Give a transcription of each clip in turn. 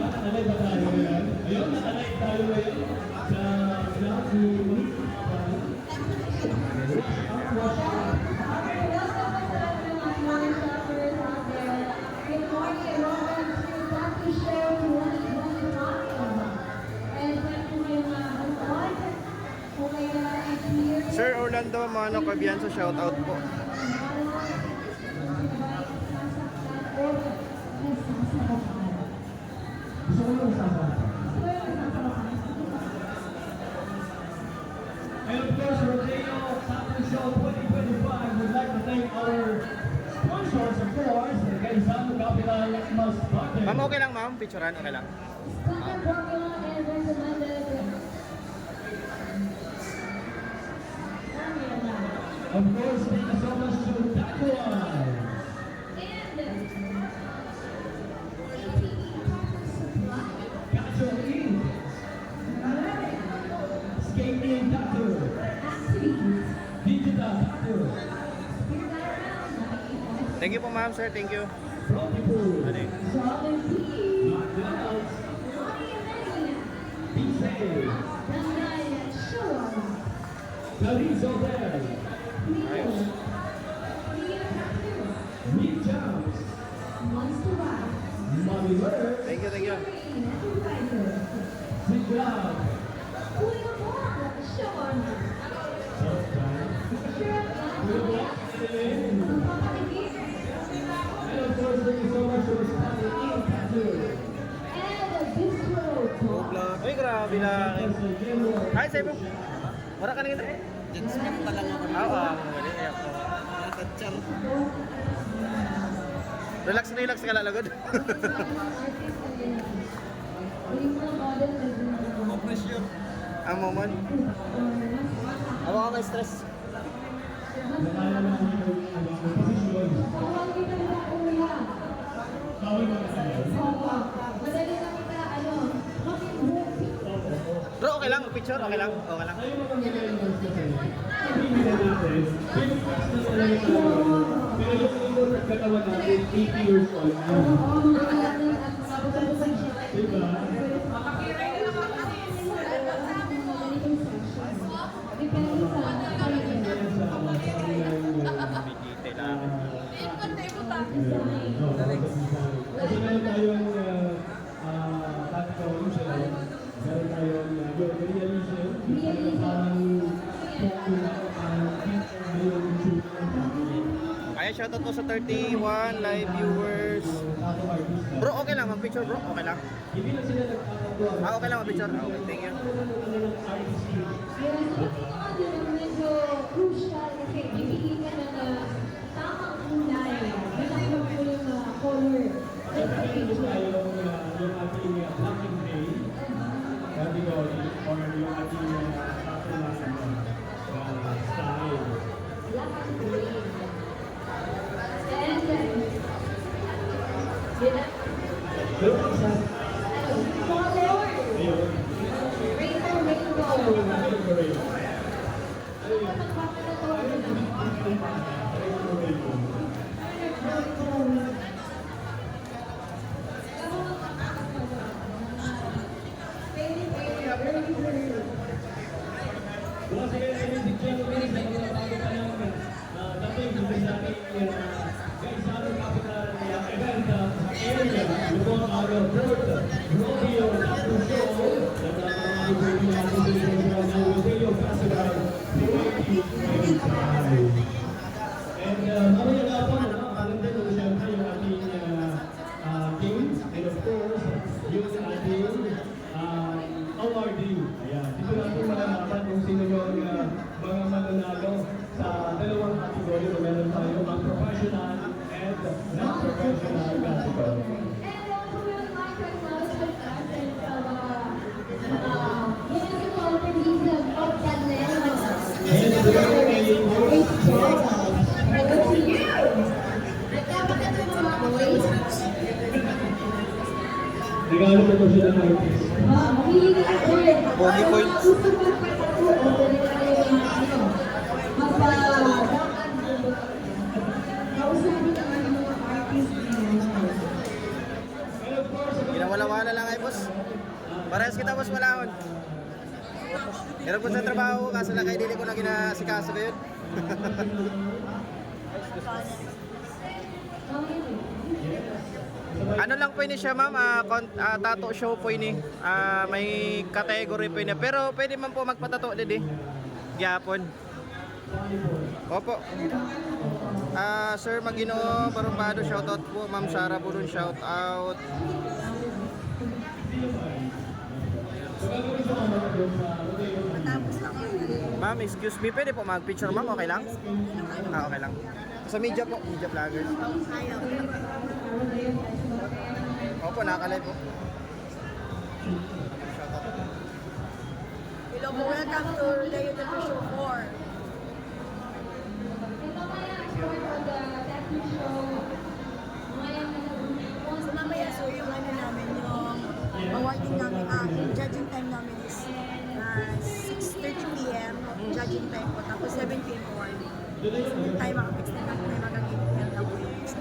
Nakalay ba tayo ngayon? Ayun, nakalay tayo ngayon sa vlog ni Monique. Sir Orlando Mano Cabianzo, shout out po. And of course, Rodeo Soccer Show 2025 would like to thank our sponsors, of course, Gaisano Capital Mas Market. Ma'am, okay lang ma'am? Picturean, okay lang. Of course, thank you so much to Takuan. Gacho Inc. Skating Tattoo. Digital Tattoo. Thank you po ma'am, sir. Thank you. Rocky Food. Ano yun? McDonald's. Pizza. Chorizo Bell. Ayos. Meat Jumps. Mommy Bird. Thank you, thank you. Sweet Love. And of course, thank you so much for spotting in Tattoo. Ay, grabe lang. Hi, sa'yo po. Wala ka nito. Judgment pa lang ako. Oo, mali. Natatsang. Relax na relax ka lalagod. Pressure. Ang moment. Awa ka may stress. Bro, okay lang. Picture, okay lang. Okay lang. Pero yung ito nagkatawa natin, 80 years old na. Diba? Bigite lang. Kasi meron tayong tactical sila. Meron tayong realism. Kaya shoutout po sa 31 live viewers. Bro, okay lang. Mag-picture bro. Okay lang. Hindi na sila nagkakagawa. Okay lang. Mag-picture. Okay, thank you. Medyo crucial kasi ibigay ka na tamang kulay. Ganun po yung color. Ito tayo yung ating Blacking Day category or yung ating style. Black and green. And Pero ang sa color. ayun. Rainbow. Once again, ladies and gentlemen, sa mga bago pa lang dating sa ating Gaisano Capital event sa area, Lubon Araw Road, Rodeo Tattoo Show, at mga ibig natin sa Rodeo Festival 2025. And mamaya nga po, maganda ko siyempre yung ating games, and of course, yung ating award. Ayan, dito natin malalaman kung sino yung mga mananalo sa dalawang kategory. Meron tayo ang professional and non-professional category. And also we would like to acknowledge the presence of municipal tourism of Canela. And the regalo ko siya ng artist. Body points. Ginawala-wala lang ay po. boss. Parehas kita, boss, malahon. Pero po sa trabaho, kaso lang kayo dili ko na ginasikaso ko yun. Ano lang po ini siya, ma'am, tattoo show po ini. May category po ini. Pero pwede man po magpatato din eh. Gyapon. Opo. Sir Maginoo Barumpado, shoutout po. Ma'am Sara Bulun, shoutout. Ma'am, excuse me, pwede po mag-picture, ma'am? Okay lang? Okay lang. Sa media po, media vloggers. Opo, nakakalay po. Shoutout. Hello po, welcome to Layo de Show 4. Ito kaya ang sport of the tattoo show. So mamaya, so yung ano namin, yung awarding namin, yung judging time namin is 6:30 p.m. judging time po, tapos 7 p.m. awarding. So yung time makapix na lang, may magaging yan lang po yung isa.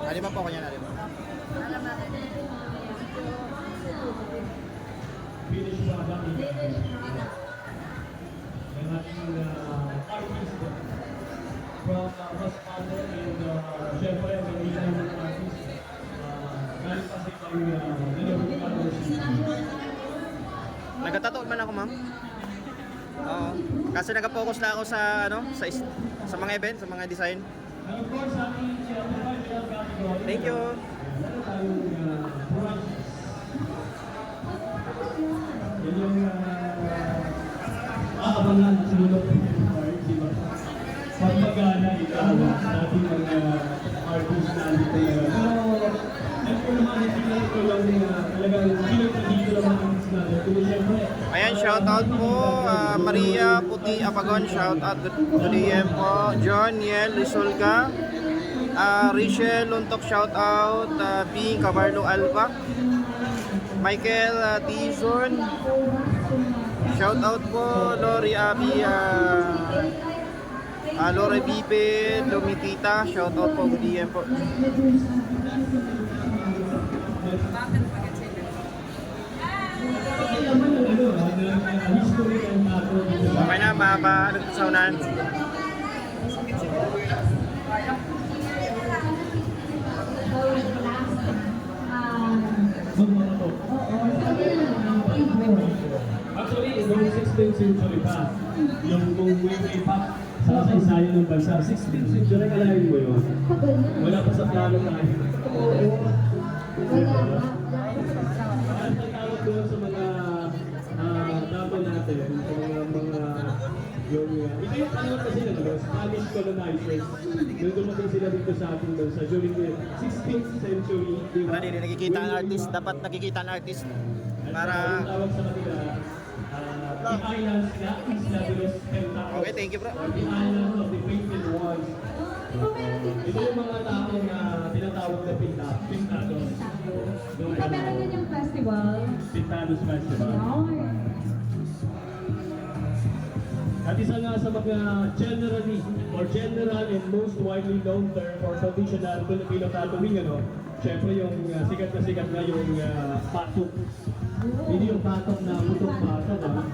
Nali ba po kanya, nali ba? Alam natin. Finish product in ang ating artist from Hospital and syempre ang ilang mga artist galing pa sa ibang Nagtatato man ako, ma'am. Oo. Kasi nag-focus na ako sa sa mga event, sa mga design. and of course ating professional category. Thank you. Meron tayong prizes. Yan yung aabangan sa mga part, di ba? Pagpagana ikaw sa ating mga artist na dito yan. Pero, siyempre naman, ito lang talagang pinagpagito lang ang artist natin. Pero siyempre, Ayan, shoutout po. Maria Puti Apagon, shoutout to DM po. John Yel Risolga. Rachel Luntok, shoutout. P. Cabarlo Alba. Michael Tizon. Shoutout po. Lori Abi. Lori Bipe. Domitita. Shoutout po. Good DM po. okay naman yung history ng tato. Okay na, ano sa unahan? Magmamato. Actually, noong 16th century pa, yung kung way back sa kasaysayan ng bansa, 16th century, kalahin mo yun? Wala pa sa plano tayo. Ang tatawag doon sa mga tama natin, ito yung panahon kasi ng Spanish colonizers. Nung dumating sila dito sa ating bansa during the 16th century. Di ba? Hindi nakikita ang artist. Dapat nakikita ang artist. Para... Ang tawag sa kanila, the islands na Isla de los Pentacles. Okay, thank you, bro. Or the islands of the painted ones. Ito yung mga tao na tinatawag na Pintados. Ito meron din yung festival. Pintados Festival. At isa nga sa mga generally or general and most widely known term for traditional Filipino tattooing, syempre yung sikat na yung patok. Hindi yung patok na putong patok.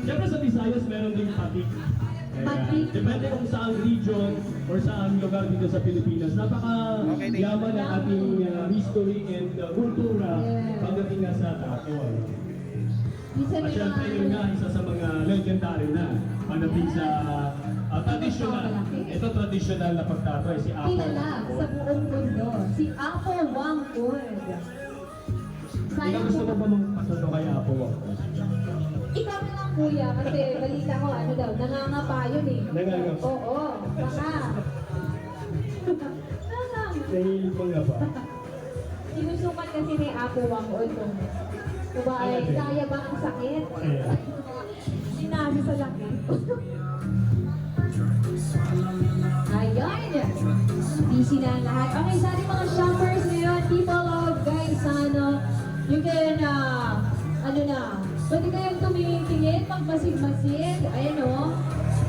Syempre sa Visayas meron ding patik. Patik. Depende kung saan region or saan lugar dito sa Pilipinas. Napaka-yaman ang ating history and kultura pagdating nga sa tattoo. At syempre yun nga, isa sa mga legendary na pagdating sa traditional. Ito traditional na pagtatoy, si Apo. Kilala sa buong mundo. Si Apo Wangkod. Ikaw gusto mo ba magpatato kay Apo Wangkod? Ikaw na lang kuya, kasi balita ko nangangapa yun eh. Nangangapa? Oo, baka. Nahilig mo nga ba? Sinusukat kasi ni Apo Wangkod kung ba ay kaya ba ang sakit? Sinabi sa laki. Ayan! Busy na ang lahat. Okay, sa ating mga shoppers ngayon, people of Gaisano, you can, pwede kayong tumingin-tingin, magmasid-masid. Ayan o.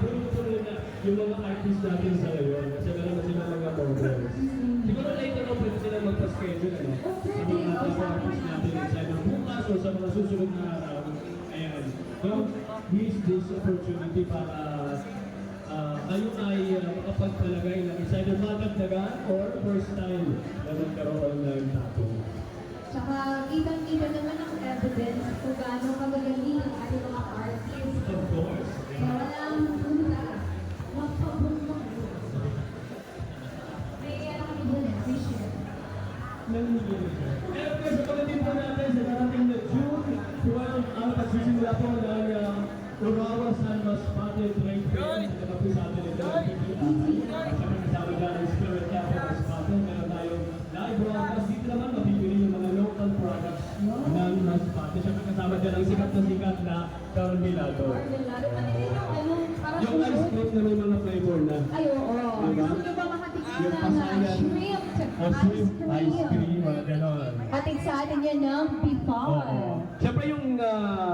tuloy na yung mga artists natin sa ngayon. Kasi meron na sila mga models. Siguro later on pwede sila magpa-schedule, ano? Sa mga artists natin inside ng bukas o sa mga susunod na araw. Ayan. Don't miss this opportunity para kayo ay makapagpalagay ng isa na madagdagan or first time na magkaroon ng tattoo. Tsaka kitang-kita naman ang evidence kung gaano kagagaling ang ating mga artists. Of course. Kaya walang hula. Magpabuntok. May ano kami dun eh, free share. And of course, sa pagdating po natin sa darating na June 12, ang pagsisimula po ng Urawa San Masbate Trade Fair. Ito po sa atin ito ng PPI. At sa kasama dyan ang Spirit Cafe Masbate. Meron tayong live broadcast. Dito naman mapipili yung mga local products ng Masbate. Siyempre kasama dyan ang ang sikat na Carmelado. Marmelado. Ano yun yung ano? Parang Yung ice fruit? cream na may mga flavor na. Ay, oo. Diba? Gusto nyo ba makatikim Yung ng pasayan. shrimp? O shrimp, ice cream, mga ganon. Hatid sa atin yan ng before. Oo. Siyempre yung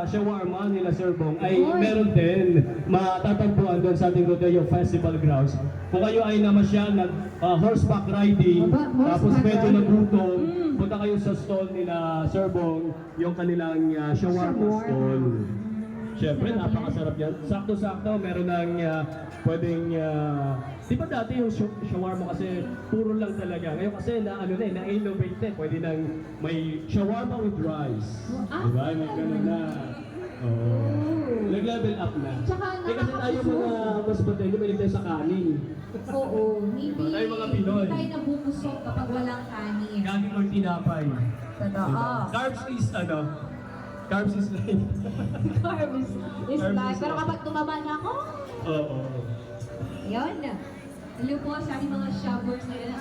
shawarma nila Sir Bong ay Oy. meron din matatagpuan doon sa ating Rodeo Festival Grounds. Kung kayo ay namasyal nag horseback riding, Aba, horseback tapos medyo riding. nagutom, punta kayo sa stall nila Sir Bong, yung kanilang shawarma Shawarma. stall. Siyempre, napakasarap yan. Sakto-sakto, meron ng pwedeng... di ba dati yung shawarma kasi puro lang talaga. Ngayon kasi na-innovate na eh. Pwede nang may shawarma with rice. Ah, Di ba? May ganun na. Oo. Nag-level up na. Tsaka Kasi tayo mga mas batay, lumilig tayo sa kanin. Oo. Hindi Tayo mga Pinoy. tayo nabubusog kapag walang kanin. Kanin or tinapay. Totoo. Carbs is Carbs is life. Carbs is Carbs life. is Pero life. kapag tumaba na ako, Oo. yun. Hello po sa ating mga shoppers ngayon.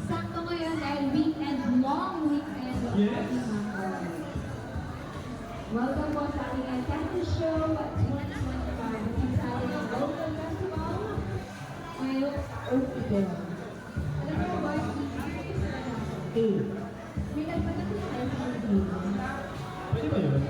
Sakto ngayon dahil weekend, long weekend. Yes. Welcome po sa ating Encanto Show 2025. Dito sa ating local festival. Ngayon, open. Alam mo ba, may nagpatapos tayo sa video. Pwede ba yun?